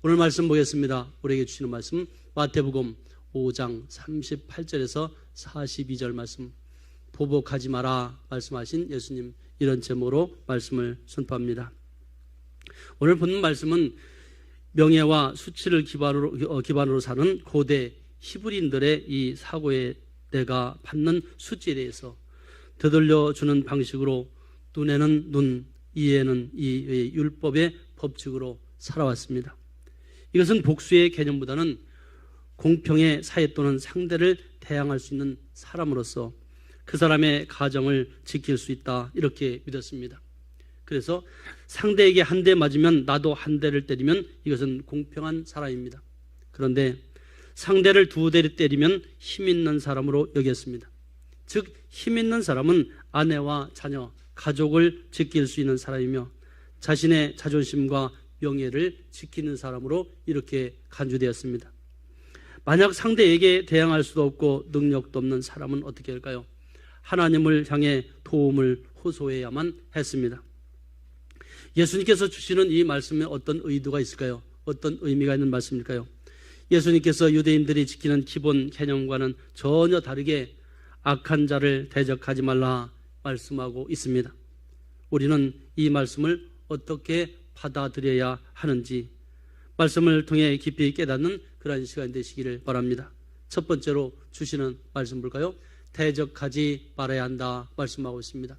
오늘 말씀 보겠습니다. 우리에게 주시는 말씀 마태복음 5장 38절에서 42절 말씀, 보복하지 마라 말씀하신 예수님, 이런 제목으로 말씀을 선포합니다. 오늘 본문 말씀은 명예와 수치를 기반으로 사는 고대 히브리인들의 이 사고에 내가 받는 수치에 대해서 되돌려주는 방식으로 눈에는 눈, 이에는 이 율법의 법칙으로 살아왔습니다. 이것은 복수의 개념보다는 공평의 사회 또는 상대를 대항할 수 있는 사람으로서 그 사람의 가정을 지킬 수 있다, 이렇게 믿었습니다. 그래서 상대에게 한 대 맞으면 나도 한 대를 때리면 이것은 공평한 사람입니다. 그런데 상대를 두 대를 때리면 힘 있는 사람으로 여겼습니다. 즉, 힘 있는 사람은 아내와 자녀, 가족을 지킬 수 있는 사람이며 자신의 자존심과 명예를 지키는 사람으로 이렇게 간주되었습니다. 만약 상대에게 대항할 수도 없고 능력도 없는 사람은 어떻게 할까요? 하나님을 향해 도움을 호소해야만 했습니다. 예수님께서 주시는 이 말씀에 어떤 의도가 있을까요? 어떤 의미가 있는 말씀일까요? 예수님께서 유대인들이 지키는 기본 개념과는 전혀 다르게 악한 자를 대적하지 말라 말씀하고 있습니다. 우리는 이 말씀을 어떻게 받아들여야 하는지 말씀을 통해 깊이 깨닫는 그런 시간 되시기를 바랍니다. 첫 번째로 주시는 말씀 볼까요? 대적하지 말아야 한다 말씀하고 있습니다.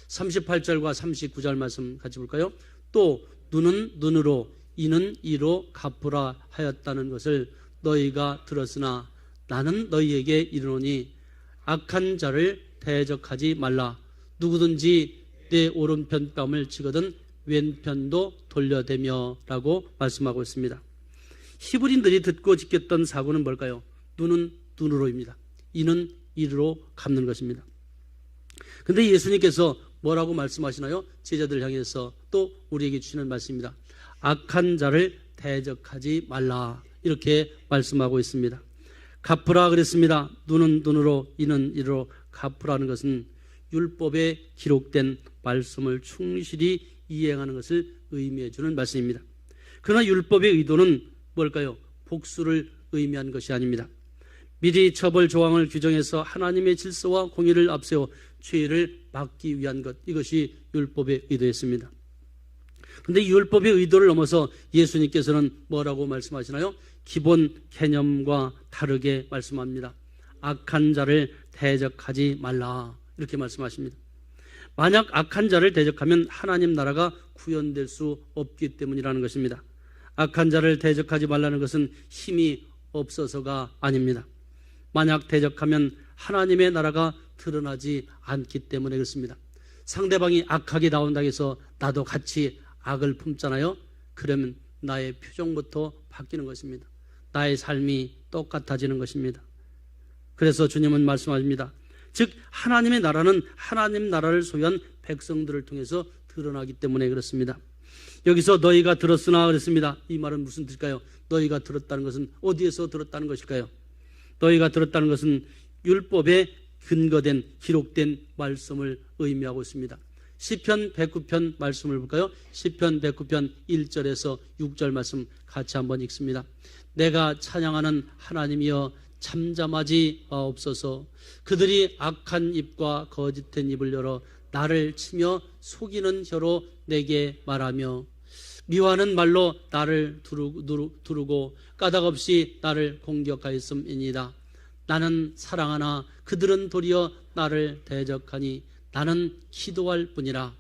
38절과 39절 말씀 같이 볼까요? 또 눈은 눈으로 이는 이로 갚으라 하였다는 것을 너희가 들었으나 나는 너희에게 이르노니 악한 자를 대적하지 말라. 누구든지 내 오른편 뺨을 치거든 왼편도 돌려대며 라고 말씀하고 있습니다. 히브리인들이 듣고 지켰던 사고는 뭘까요? 눈은 눈으로입니다. 이는 이로 갚는 것입니다. 그런데 예수님께서 뭐라고 말씀하시나요? 제자들 향해서 또 우리에게 주시는 말씀입니다. 악한 자를 대적하지 말라, 이렇게 말씀하고 있습니다. 갚으라 그랬습니다. 눈은 눈으로 이는 이로 갚으라는 것은 율법에 기록된 말씀을 충실히 이행하는 것을 의미해 주는 말씀입니다. 그러나 율법의 의도는 뭘까요? 복수를 의미한 것이 아닙니다. 미리 처벌 조항을 규정해서 하나님의 질서와 공의를 앞세워 죄를 막기 위한 것, 이것이 율법의 의도였습니다. 그런데 이 율법의 의도를 넘어서 예수님께서는 뭐라고 말씀하시나요? 기본 개념과 다르게 말씀합니다. 악한 자를 대적하지 말라, 이렇게 말씀하십니다. 만약 악한 자를 대적하면 하나님 나라가 구현될 수 없기 때문이라는 것입니다. 악한 자를 대적하지 말라는 것은 힘이 없어서가 아닙니다. 만약 대적하면 하나님의 나라가 드러나지 않기 때문에 그렇습니다. 상대방이 악하게 나온다고 해서 나도 같이 악을 품잖아요. 그러면 나의 표정부터 바뀌는 것입니다. 나의 삶이 똑같아지는 것입니다. 그래서 주님은 말씀하십니다. 즉 하나님의 나라는 하나님 나라를 소유한 백성들을 통해서 드러나기 때문에 그렇습니다. 여기서 너희가 들었으나 그랬습니다. 이 말은 무슨 뜻일까요? 너희가 들었다는 것은 어디에서 들었다는 것일까요? 너희가 들었다는 것은 율법에 근거된 기록된 말씀을 의미하고 있습니다. 시편 109편 말씀을 볼까요? 시편 109편 1절에서 6절 말씀 같이 한번 읽습니다. 내가 찬양하는 하나님이여 잠잠하지 마옵소서. 그들이 악한 입과 거짓된 입을 열어 나를 치며 속이는 혀로 내게 말하며 미워하는 말로 나를 두르고 까닭없이 나를 공격하였음이니이다. 나는 사랑하나 그들은 도리어 나를 대적하니 나는 기도할 뿐이라.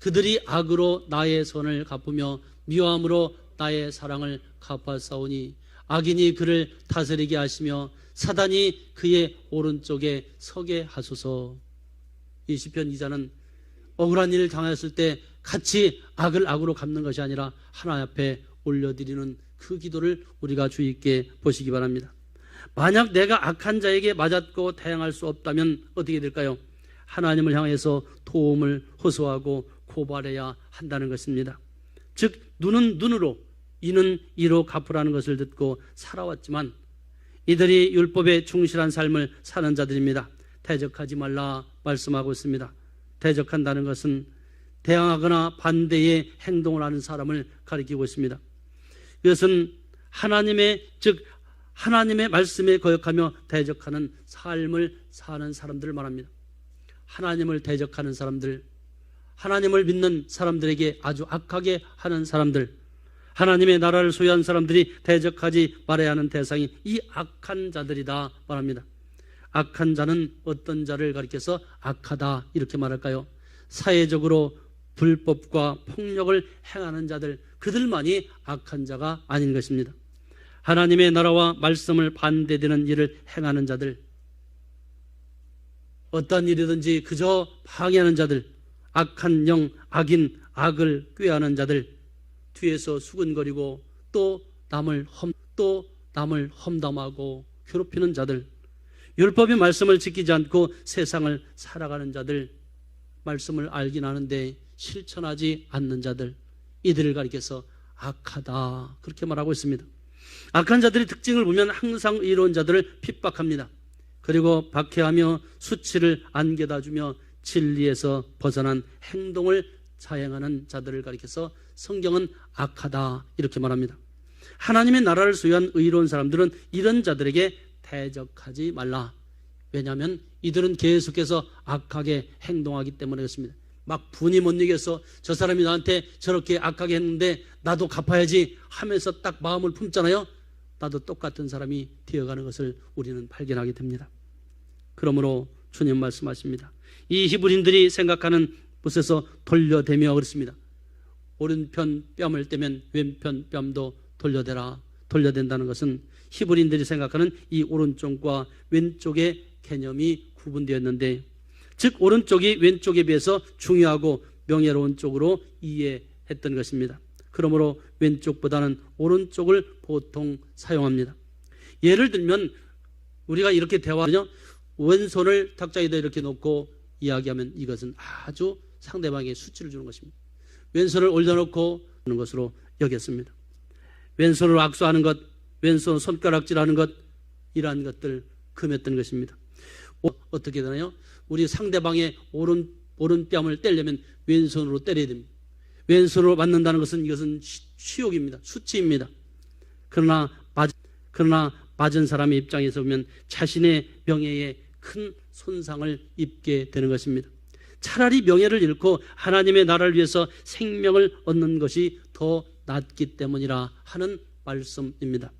그들이 악으로 나의 선을 갚으며 미워함으로 나의 사랑을 갚아싸우니 악인이 그를 다스리게 하시며 사단이 그의 오른쪽에 서게 하소서. 이 시편 기자는 억울한 일을 당했을 때 같이 악을 악으로 갚는 것이 아니라 하나님 앞에 올려드리는 그 기도를 우리가 주의 있게 보시기 바랍니다. 만약 내가 악한 자에게 맞았고 대항할 수 없다면 어떻게 될까요? 하나님을 향해서 도움을 호소하고 고발해야 한다는 것입니다. 즉 눈은 눈으로 이는 이로 갚으라는 것을 듣고 살아왔지만 이들이 율법에 충실한 삶을 사는 자들입니다. 대적하지 말라 말씀하고 있습니다. 대적한다는 것은 대항하거나 반대의 행동을 하는 사람을 가리키고 있습니다. 이것은 하나님의 말씀에 거역하며 대적하는 삶을 사는 사람들을 말합니다. 하나님을 대적하는 사람들, 하나님을 믿는 사람들에게 아주 악하게 하는 사람들, 하나님의 나라를 소유한 사람들이 대적하지 말아야 하는 대상이 이 악한 자들이다 말합니다. 악한 자는 어떤 자를 가리켜서 악하다 이렇게 말할까요? 사회적으로 불법과 폭력을 행하는 자들, 그들만이 악한 자가 아닌 것입니다. 하나님의 나라와 말씀을 반대되는 일을 행하는 자들, 어떤 일이든지 그저 방해하는 자들, 악한 영, 악인, 악을 꾀하는 자들, 뒤에서 수근거리고 또 남을 험담하고 괴롭히는 자들, 율법의 말씀을 지키지 않고 세상을 살아가는 자들, 말씀을 알긴 하는데 실천하지 않는 자들, 이들을 가리켜서 악하다 그렇게 말하고 있습니다. 악한 자들의 특징을 보면 항상 의로운 자들을 핍박합니다. 그리고 박해하며 수치를 안겨다주며 진리에서 벗어난 행동을 자행하는 자들을 가리켜서 성경은 악하다 이렇게 말합니다. 하나님의 나라를 소유한 의로운 사람들은 이런 자들에게 대적하지 말라. 왜냐하면 이들은 계속해서 악하게 행동하기 때문에 그렇습니다. 막 분이 못 이겨서 저 사람이 나한테 저렇게 악하게 했는데 나도 갚아야지 하면서 딱 마음을 품잖아요. 나도 똑같은 사람이 되어가는 것을 우리는 발견하게 됩니다. 그러므로 주님 말씀하십니다. 이 히브리인들이 생각하는 곳에서 돌려대며 그렇습니다. 오른편 뺨을 떼면 왼편 뺨도 돌려댄다는 것은 히브리인들이 생각하는 이 오른쪽과 왼쪽의 개념이 구분되었는데, 즉 오른쪽이 왼쪽에 비해서 중요하고 명예로운 쪽으로 이해했던 것입니다. 그러므로 왼쪽보다는 오른쪽을 보통 사용합니다. 예를 들면 우리가 이렇게 대화하면요, 왼손을 탁자 위에 이렇게 놓고 이야기하면 이것은 아주 상대방에게 수치를 주는 것입니다. 왼손을 올려놓고 하는 것으로 여겼습니다. 왼손으로 악수하는 것, 왼손 손가락질하는 것, 이러한 것들 금했던 것입니다. 어떻게 되나요? 우리 상대방의 오른뺨을 떼려면 왼손으로 때려야 됩니다. 왼손으로 맞는다는 것은 이것은 치욕입니다. 수치입니다. 그러나 맞은 사람의 입장에서 보면 자신의 명예에 큰 손상을 입게 되는 것입니다. 차라리 명예를 잃고 하나님의 나라를 위해서 생명을 얻는 것이 더 낫기 때문이라 하는 말씀입니다.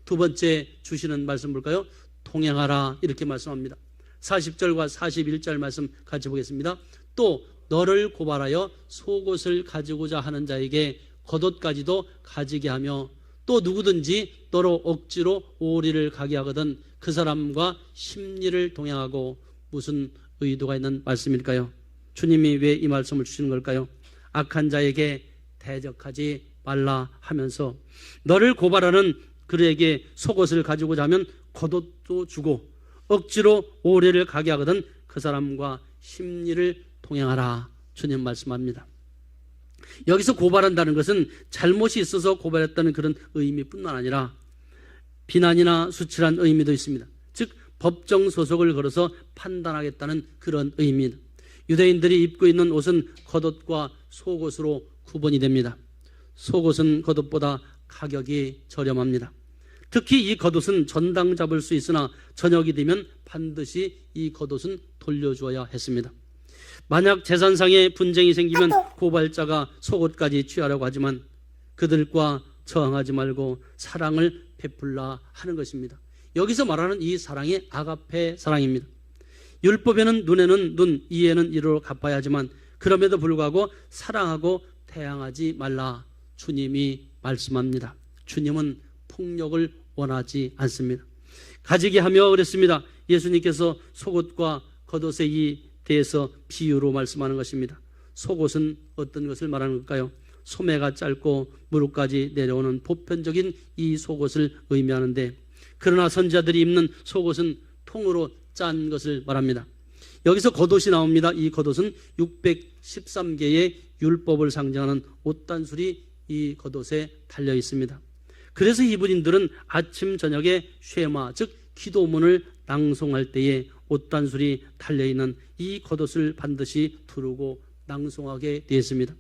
두 번째 주시는 말씀 볼까요? 동행하라 이렇게 말씀합니다. 40절과 41절 말씀 같이 보겠습니다. 또 너를 고발하여 속옷을 가지고자 하는 자에게 겉옷까지도 가지게 하며 또 누구든지 너로 억지로 오리를 가게 하거든 그 사람과 심리를 동행하고. 무슨 의도가 있는 말씀일까요? 주님이 왜 이 말씀을 주시는 걸까요? 악한 자에게 대적하지 말라 하면서 너를 고발하는 그에게 속옷을 가지고자 하면 겉옷도 주고 억지로 오리를 가게 하거든 그 사람과 심리를 동행하라. 주님 말씀합니다. 여기서 고발한다는 것은 잘못이 있어서 고발했다는 그런 의미뿐만 아니라 비난이나 수치란 의미도 있습니다. 즉 법정 소속을 걸어서 판단하겠다는 그런 의미입니다. 유대인들이 입고 있는 옷은 겉옷과 속옷으로 구분이 됩니다. 속옷은 겉옷보다 가격이 저렴합니다. 특히 이 겉옷은 전당 잡을 수 있으나 저녁이 되면 반드시 이 겉옷은 돌려주어야 했습니다. 만약 재산상의 분쟁이 생기면 고발자가 속옷까지 취하려고 하지만 그들과 저항하지 말고 사랑을 베풀라 하는 것입니다. 여기서 말하는 이 사랑이 아가페 사랑입니다. 율법에는 눈에는 눈, 이에는 이로 갚아야 하지만 그럼에도 불구하고 사랑하고 태양하지 말라. 주님이 말씀합니다. 주님은 폭력을 원하지 않습니다. 가지게 하며 그랬습니다. 예수님께서 속옷과 겉옷에 이 대해서 비유로 말씀하는 것입니다. 속옷은 어떤 것을 말하는 걸까요? 소매가 짧고 무릎까지 내려오는 보편적인 이 속옷을 의미하는데, 그러나 선지자들이 입는 속옷은 통으로 짠 것을 말합니다. 여기서 겉옷이 나옵니다. 이 겉옷은 613개의 율법을 상징하는 옷단술이 이 겉옷에 달려 있습니다. 그래서 히브리인들은 아침 저녁에 쉐마, 즉 기도문을 낭송할 때에 옷단술이 달려있는 이 겉옷을 반드시 두르고 낭송하게 되었습니다.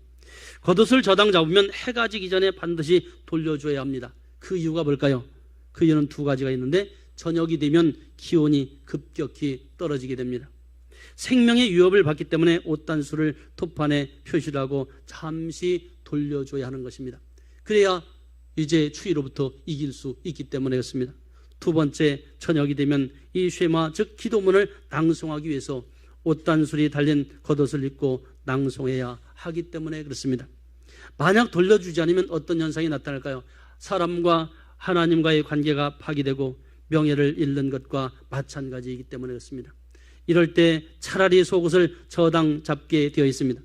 겉옷을 저당 잡으면 해가 지기 전에 반드시 돌려줘야 합니다. 그 이유가 뭘까요? 그 이유는 두 가지가 있는데 저녁이 되면 기온이 급격히 떨어지게 됩니다. 생명의 위협을 받기 때문에 옷단수를 토판에 표시를 하고 잠시 돌려줘야 하는 것입니다. 그래야 이제 추위로부터 이길 수 있기 때문에 그렇습니다. 두 번째, 저녁이 되면 이 쉐마 즉 기도문을 낭송하기 위해서 옷단술이 달린 겉옷을 입고 낭송해야 하기 때문에 그렇습니다. 만약 돌려주지 않으면 어떤 현상이 나타날까요? 사람과 하나님과의 관계가 파괴되고 명예를 잃는 것과 마찬가지이기 때문에 그렇습니다. 이럴 때 차라리 속옷을 저당 잡게 되어 있습니다.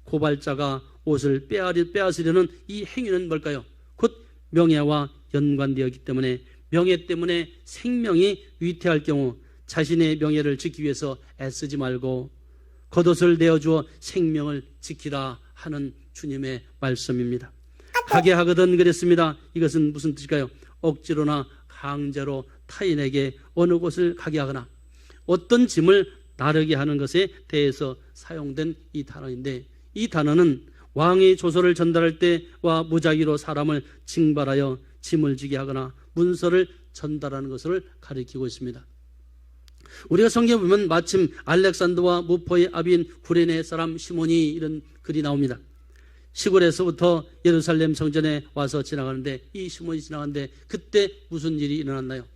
고발자가 옷을 빼앗으려는 이 행위는 뭘까요? 곧 명예와 연관되어 있기 때문에 명예 때문에 생명이 위태할 경우 자신의 명예를 지키기 위해서 애쓰지 말고 겉옷을 내어주어 생명을 지키라 하는 주님의 말씀입니다. 하게 하거든 그랬습니다. 이것은 무슨 뜻일까요? 억지로나 강제로 타인에게 어느 곳을 가게 하거나 어떤 짐을 나르게 하는 것에 대해서 사용된 이 단어인데, 이 단어는 왕이 조서를 전달할 때와 무작위로 사람을 징발하여 짐을 지게 하거나 문서를 전달하는 것을 가리키고 있습니다. 우리가 성경에 보면 마침 알렉산더와 무포의 아비인 구레네 사람 시몬이 이런 글이 나옵니다. 시골에서부터 예루살렘 성전에 와서 지나가는데, 이 시몬이 지나가는데 그때 무슨 일이 일어났나요?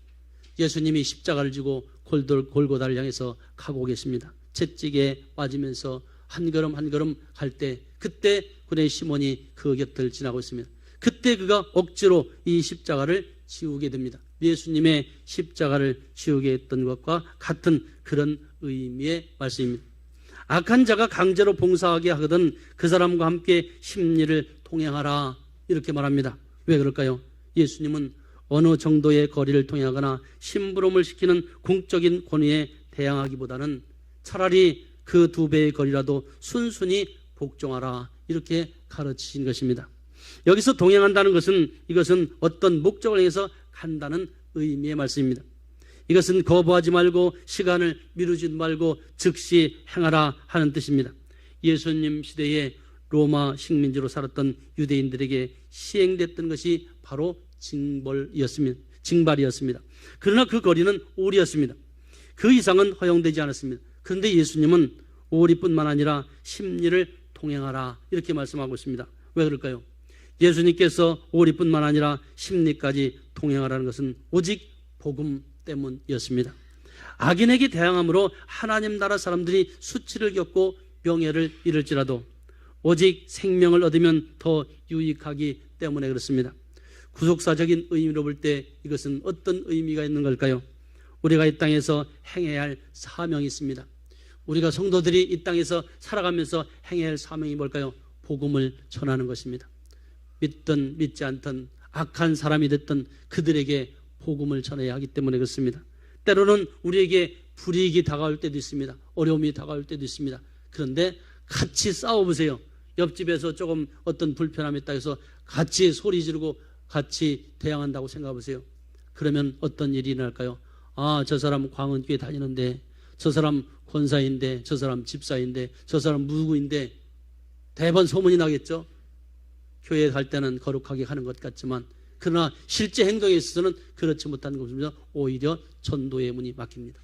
예수님이 십자가를 지고 골고다를 향해서 가고 계십니다. 채찍에 빠지면서 한 걸음 한 걸음 갈 때, 그때 구레네 시몬이 그 곁을 지나고 있습니다. 그때 그가 억지로 이 십자가를 지우게 됩니다. 예수님의 십자가를 지우게 했던 것과 같은 그런 의미의 말씀입니다. 악한 자가 강제로 봉사하게 하거든 그 사람과 함께 심리를 통행하라, 이렇게 말합니다. 왜 그럴까요? 예수님은 어느 정도의 거리를 통행하거나 심부름을 시키는 공적인 권위에 대항하기보다는 차라리 그 2배의 거리라도 순순히 복종하라, 이렇게 가르치신 것입니다. 여기서 동행한다는 것은, 이것은 어떤 목적을 향해서 간다는 의미의 말씀입니다. 이것은 거부하지 말고 시간을 미루지 말고 즉시 행하라 하는 뜻입니다. 예수님 시대에 로마 식민지로 살았던 유대인들에게 시행됐던 것이 바로 징발이었습니다. 그러나 그 거리는 오리였습니다. 그 이상은 허용되지 않았습니다. 그런데 예수님은 오리뿐만 아니라 심리를 통행하라, 이렇게 말씀하고 있습니다. 왜 그럴까요? 예수님께서 오리뿐만 아니라 심리까지 통행하라는 것은 오직 복음 때문이었습니다. 악인에게 대항함으로 하나님 나라 사람들이 수치를 겪고 명예를 잃을지라도 오직 생명을 얻으면 더 유익하기 때문에 그렇습니다. 구속사적인 의미로 볼 때 이것은 어떤 의미가 있는 걸까요? 우리가 이 땅에서 행해야 할 사명이 있습니다. 우리가 성도들이 이 땅에서 살아가면서 행해야 할 사명이 뭘까요? 복음을 전하는 것입니다. 믿든 믿지 않든 악한 사람이 됐든 그들에게 복음을 전해야 하기 때문에 그렇습니다. 때로는 우리에게 불이익이 다가올 때도 있습니다. 어려움이 다가올 때도 있습니다. 그런데 같이 싸워보세요. 옆집에서 조금 어떤 불편함이 있다 해서 같이 소리 지르고 같이 대항한다고 생각해보세요. 그러면 어떤 일이 일어날까요? 아, 저 사람 광은교회 다니는데, 저 사람 권사인데, 저 사람 집사인데, 저 사람 누구인데, 대번 소문이 나겠죠. 교회에 갈 때는 거룩하게 가는 것 같지만 그러나 실제 행동에 있어서는 그렇지 못한 것입니다. 오히려 전도의 문이 막힙니다.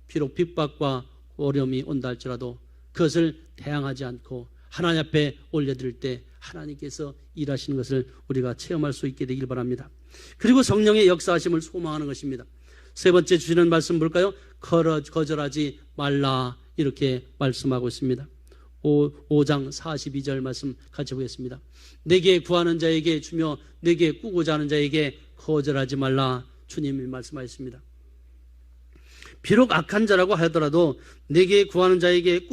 비록 핍박과 어려움이 온다 할지라도 그것을 대항하지 않고 하나님 앞에 올려드릴 때 하나님께서 일하시는 것을 우리가 체험할 수 있게 되길 바랍니다. 그리고 성령의 역사하심을 소망하는 것입니다. 세 번째 주시는 말씀 볼까요? 거절하지 말라, 이렇게 말씀하고 있습니다. 5장 42절 말씀 같이 보겠습니다. 내게 구하는 자에게 주며 내게 꾸고자 하는 자에게 거절하지 말라, 주님이 말씀하셨습니다. 비록 악한 자라고 하더라도 내게 구하는 자에게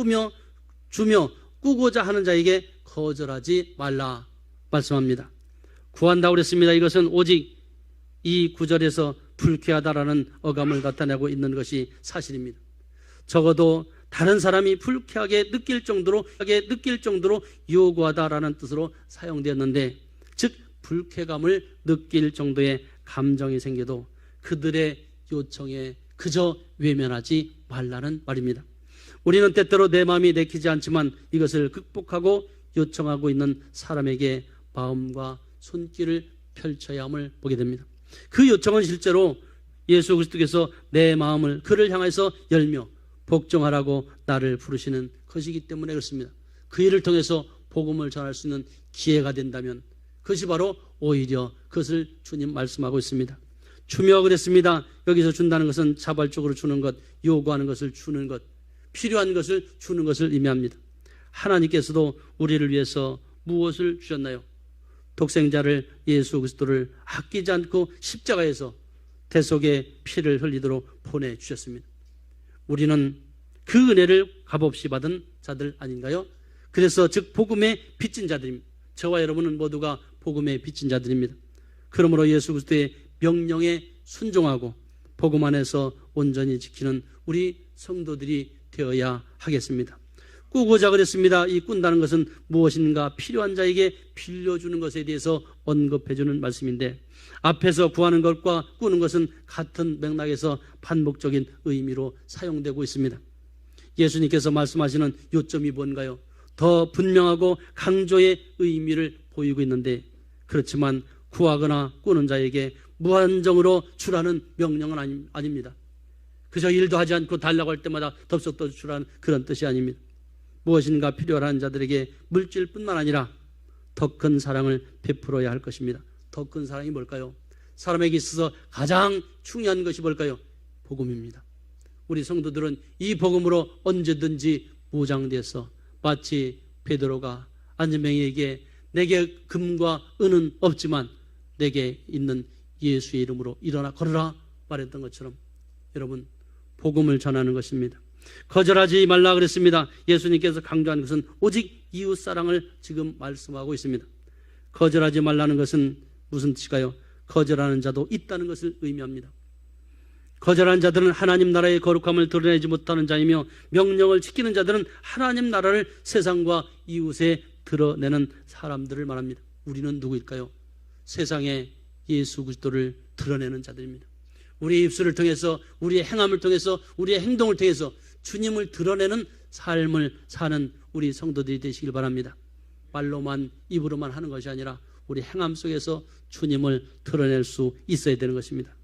주며 꾸고자 하는 자에게 거절하지 말라 말씀합니다. 구한다고 그랬습니다. 이것은 오직 이 구절에서 불쾌하다라는 어감을 나타내고 있는 것이 사실입니다. 적어도 다른 사람이 불쾌하게 느낄 정도로 요구하다라는 뜻으로 사용되었는데, 즉 불쾌감을 느낄 정도의 감정이 생겨도 그들의 요청에 그저 외면하지 말라는 말입니다. 우리는 때때로 내 마음이 내키지 않지만 이것을 극복하고 요청하고 있는 사람에게 마음과 손길을 펼쳐야 함을 보게 됩니다. 그 요청은 실제로 예수 그리스도께서 내 마음을 그를 향해서 열며 복종하라고 나를 부르시는 것이기 때문에 그렇습니다. 그 일을 통해서 복음을 전할 수 있는 기회가 된다면 그것이 바로 오히려 그것을 주님 말씀하고 있습니다. 주며 그랬습니다. 여기서 준다는 것은 자발적으로 주는 것, 요구하는 것을 주는 것, 필요한 것을 주는 것을 의미합니다. 하나님께서도 우리를 위해서 무엇을 주셨나요? 독생자를 예수 그리스도를 아끼지 않고 십자가에서 대속의 피를 흘리도록 보내주셨습니다. 우리는 그 은혜를 값없이 받은 자들 아닌가요? 그래서 즉 복음의 빚진 자들입니다. 저와 여러분은 모두가 복음의 빚진 자들입니다. 그러므로 예수 그리스도의 명령에 순종하고 복음 안에서 온전히 지키는 우리 성도들이 되어야 하겠습니다. 꾸고자 그랬습니다. 이 꾼다는 것은 무엇인가 필요한 자에게 빌려주는 것에 대해서 언급해주는 말씀인데 앞에서 구하는 것과 꾸는 것은 같은 맥락에서 반복적인 의미로 사용되고 있습니다. 예수님께서 말씀하시는 요점이 뭔가요? 더 분명하고 강조의 의미를 보이고 있는데 그렇지만 구하거나 꾸는 자에게 무한정으로 주라는 명령은 아닙니다. 그저 일도 하지 않고 달라고 할 때마다 덥석 더 주라는 그런 뜻이 아닙니다. 무엇인가 필요한 자들에게 물질뿐만 아니라 더 큰 사랑을 베풀어야 할 것입니다. 더 큰 사랑이 뭘까요? 사람에게 있어서 가장 중요한 것이 뭘까요? 복음입니다. 우리 성도들은 이 복음으로 언제든지 무장돼서 마치 베드로가 안전병에게 내게 금과 은은 없지만 내게 있는 예수의 이름으로 일어나 걸어라 말했던 것처럼 여러분 복음을 전하는 것입니다. 거절하지 말라 그랬습니다. 예수님께서 강조한 것은 오직 이웃사랑을 지금 말씀하고 있습니다. 거절하지 말라는 것은 무슨 뜻일까요? 거절하는 자도 있다는 것을 의미합니다. 거절한 자들은 하나님 나라의 거룩함을 드러내지 못하는 자이며 명령을 지키는 자들은 하나님 나라를 세상과 이웃에 드러내는 사람들을 말합니다. 우리는 누구일까요? 세상에 예수 그리스도를 드러내는 자들입니다. 우리의 입술을 통해서 우리의 행함을 통해서 우리의 행동을 통해서 주님을 드러내는 삶을 사는 우리 성도들이 되시길 바랍니다. 말로만 입으로만 하는 것이 아니라 우리 행함 속에서 주님을 드러낼 수 있어야 되는 것입니다.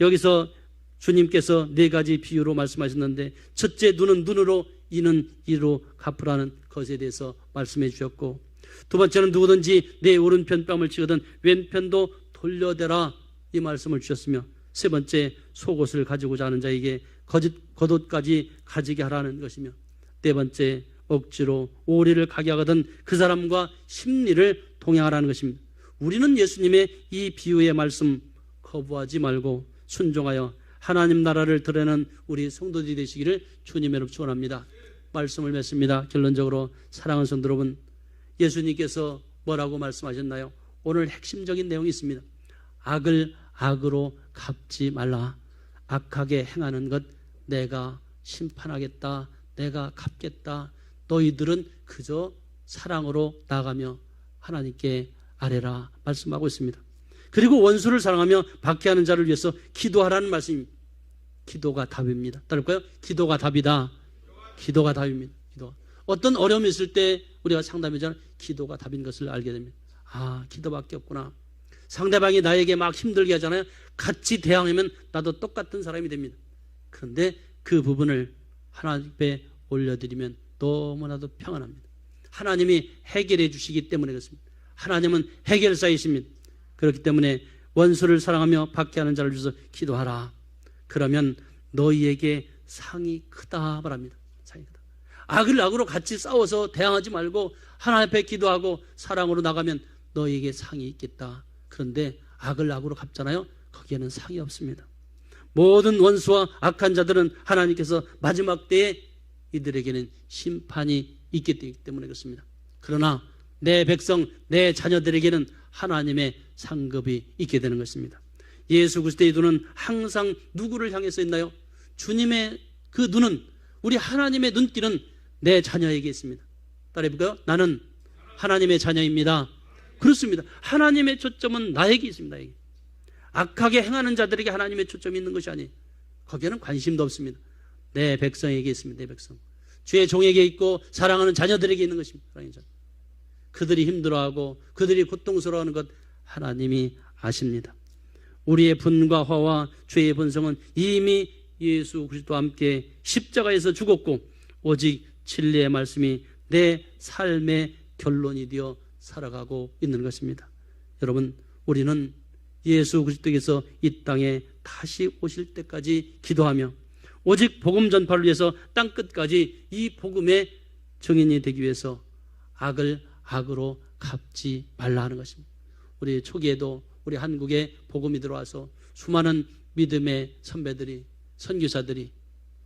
여기서 주님께서 네 가지 비유로 말씀하셨는데 첫째 눈은 눈으로 이는 이로 갚으라는 것에 대해서 말씀해 주셨고 두 번째는 누구든지 내 오른편 뺨을 치거든 왼편도 돌려대라 이 말씀을 주셨으며 세 번째 속옷을 가지고자 하는 자에게 겉옷까지 가지게 하라는 것이며 네 번째 억지로 오리를 가게 하거든 그 사람과 심리를 동행하라는 것입니다. 우리는 예수님의 이 비유의 말씀 거부하지 말고 순종하여 하나님 나라를 드러내는 우리 성도들이 되시기를 주님의 이름으로 축원합니다. 말씀을 맺습니다. 결론적으로 사랑하는 성도 여러분, 예수님께서 뭐라고 말씀하셨나요? 오늘 핵심적인 내용이 있습니다. 악을 악으로 갚지 말라. 악하게 행하는 것 내가 심판하겠다. 내가 갚겠다. 너희들은 그저 사랑으로 나가며 하나님께 아뢰라 말씀하고 있습니다. 그리고 원수를 사랑하며 박해하는 자를 위해서 기도하라는 말씀입니다. 기도가 답입니다. 따를까요? 기도가 답이다. 기도가 답입니다. 기도. 어떤 어려움이 있을 때 우리가 상담하잖아요. 기도가 답인 것을 알게 됩니다. 아, 기도밖에 없구나. 상대방이 나에게 막 힘들게 하잖아요. 같이 대항하면 나도 똑같은 사람이 됩니다. 그런데 그 부분을 하나님 앞에 올려드리면 너무나도 평안합니다. 하나님이 해결해 주시기 때문에 그렇습니다. 하나님은 해결사이십니다. 그렇기 때문에 원수를 사랑하며 박해하는 자를 위해서 기도하라. 그러면 너희에게 상이 크다 말합니다. 상이 크다. 악을 악으로 같이 싸워서 대항하지 말고 하나님 앞에 기도하고 사랑으로 나가면 너희에게 상이 있겠다. 그런데 악을 악으로 갚잖아요. 거기에는 상이 없습니다. 모든 원수와 악한 자들은 하나님께서 마지막 때에 이들에게는 심판이 있기 때문에 그렇습니다. 그러나 내 백성, 내 자녀들에게는 하나님의 상급이 있게 되는 것입니다. 예수 그리스도의 눈은 항상 누구를 향해서 있나요? 주님의 그 눈은, 우리 하나님의 눈길은 내 자녀에게 있습니다. 따라해볼까요? 나는 하나님의 자녀입니다. 그렇습니다. 하나님의 초점은 나에게 있습니다. 나에게. 악하게 행하는 자들에게 하나님의 초점이 있는 것이 아니에요. 거기에는 관심도 없습니다. 내 백성에게 있습니다. 내 백성. 주의 종에게 있고 사랑하는 자녀들에게 있는 것입니다. 그들이 힘들어하고 그들이 고통스러워하는 것 하나님이 아십니다. 우리의 분과 화와 죄의 본성은 이미 예수 그리스도와 함께 십자가에서 죽었고 오직 진리의 말씀이 내 삶의 결론이 되어 살아가고 있는 것입니다. 여러분, 우리는 예수 그리스도께서 이 땅에 다시 오실 때까지 기도하며 오직 복음 전파를 위해서 땅끝까지 이 복음의 증인이 되기 위해서 악을 악으로 갚지 말라 하는 것입니다. 우리 초기에도 우리 한국에 복음이 들어와서 수많은 믿음의 선배들이, 선교사들이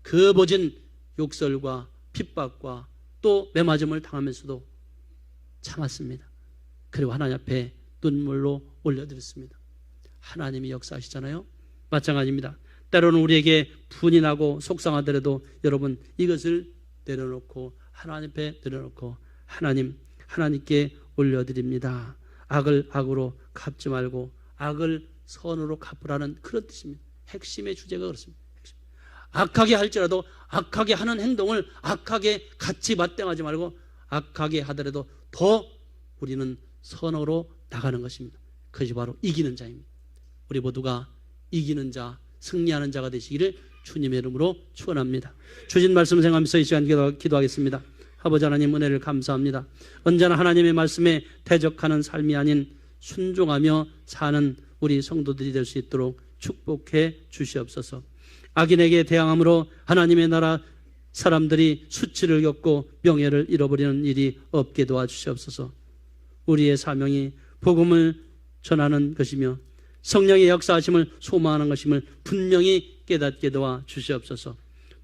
거버진 욕설과 핍박과 또 매맞음을 당하면서도 참았습니다. 그리고 하나님 앞에 눈물로 올려드렸습니다. 하나님이 역사하시잖아요. 마찬가지입니다. 때로는 우리에게 분이 나고 속상하더라도 여러분, 이것을 내려놓고 하나님 앞에 내려놓고 하나님께 올려드립니다. 악을 악으로 갚지 말고 악을 선으로 갚으라는 그런 뜻입니다. 핵심의 주제가 그렇습니다. 악하게 할지라도 악하게 하는 행동을 악하게 같이 맞대응하지 말고 악하게 하더라도 더 우리는 선으로 나가는 것입니다. 그것이 바로 이기는 자입니다. 우리 모두가 이기는 자, 승리하는 자가 되시기를 주님의 이름으로 축원합니다. 주신 말씀 생각하면서 이 시간 기도하겠습니다. 아버지 하나님, 은혜를 감사합니다. 언제나 하나님의 말씀에 대적하는 삶이 아닌 순종하며 사는 우리 성도들이 될 수 있도록 축복해 주시옵소서. 악인에게 대항함으로 하나님의 나라 사람들이 수치를 겪고 명예를 잃어버리는 일이 없게 도와주시옵소서. 우리의 사명이 복음을 전하는 것이며 성령의 역사하심을 소망하는 것임을 분명히 깨닫게 도와 주시옵소서.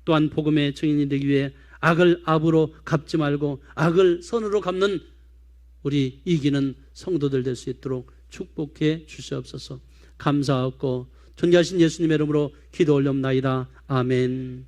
또한 복음의 증인이 되기 위해 악을 악으로 갚지 말고 악을 선으로 갚는 우리 이기는 성도들 될 수 있도록 축복해 주시옵소서. 감사하고 존귀하신 예수님의 이름으로 기도 올려옵나이다. 아멘.